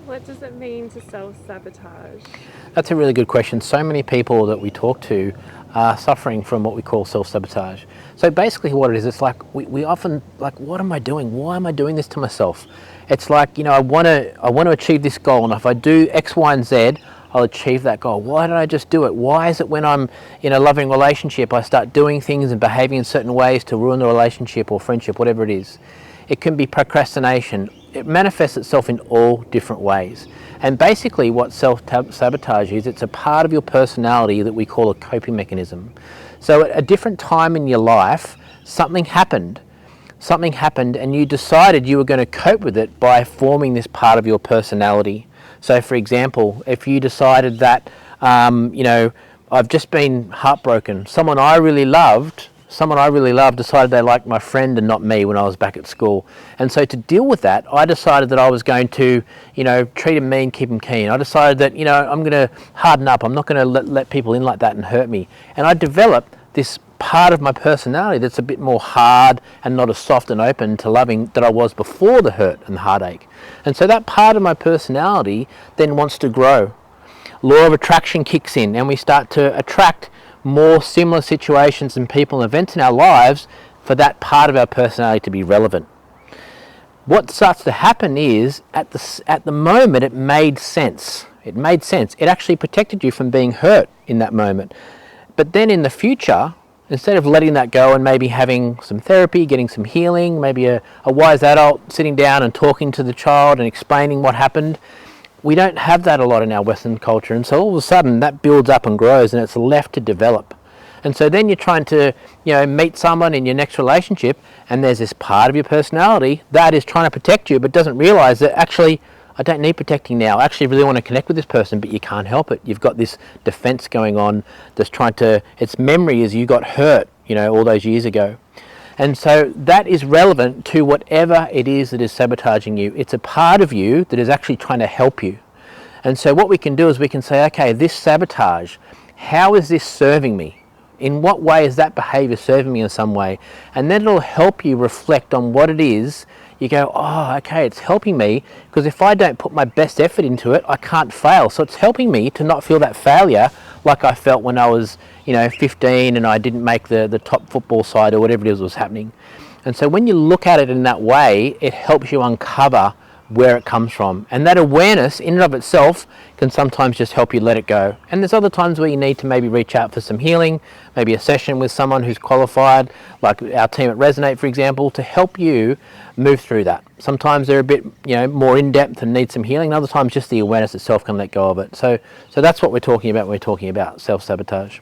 What does it mean to self-sabotage? That's a really good question. So many people that we talk to are suffering from what we call self-sabotage. So basically what it is, it's like we often like, what am I doing? Why am I doing this to myself? It's like, I want to achieve this goal, and if I do X, Y, and Z, I'll achieve that goal. Why don't I just do it? Why is it when I'm in a loving relationship, I start doing things and behaving in certain ways to ruin the relationship or friendship, whatever it is? It can be procrastination. It manifests itself in all different ways. And basically what self-sabotage is, it's a part of your personality that we call a coping mechanism. So at a different time in your life, something happened and you decided you were going to cope with it by forming this part of your personality. So for example, if you decided that, I've just been heartbroken, someone I really loved decided they liked my friend and not me when I was back at school. And so to deal with that, I decided that I was going to, treat him mean, keep him keen. I decided that, I'm going to harden up. I'm not going to let people in like that and hurt me. And I developed this part of my personality that's a bit more hard and not as soft and open to loving that I was before the hurt and the heartache. And so that part of my personality then wants to grow. Law of attraction kicks in and we start to attract more similar situations and people and events in our lives for that part of our personality to be relevant. What starts to happen is at the moment it made sense. It made sense. It actually protected you from being hurt in that moment. But then in the future, instead of letting that go and maybe having some therapy, getting some healing, maybe a wise adult sitting down and talking to the child and explaining what happened, we don't have that a lot in our Western culture, and so all of a sudden that builds up and grows and it's left to develop. And so then you're trying to meet someone in your next relationship, and there's this part of your personality that is trying to protect you but doesn't realize that actually I don't need protecting now. I actually really want to connect with this person, but you can't help it. You've got this defense going on that's trying to, its memory is you got hurt all those years ago. And so that is relevant to whatever it is that is sabotaging you. It's a part of you that is actually trying to help you. And so what we can do is we can say, okay, this sabotage, how is this serving me? In what way is that behavior serving me in some way? And then it'll help you reflect on what it is. You go, oh, okay, it's helping me because if I don't put my best effort into it, I can't fail. So it's helping me to not feel that failure like I felt when I was 15 and I didn't make the top football side or whatever it is was happening. And so when you look at it in that way, it helps you uncover where it comes from. And that awareness in and of itself can sometimes just help you let it go. And there's other times where you need to maybe reach out for some healing, maybe a session with someone who's qualified, like our team at Rezinate, for example, to help you move through that. Sometimes they're a bit more in-depth and need some healing. Other times just the awareness itself can let go of it. So that's what we're talking about when we're talking about self-sabotage.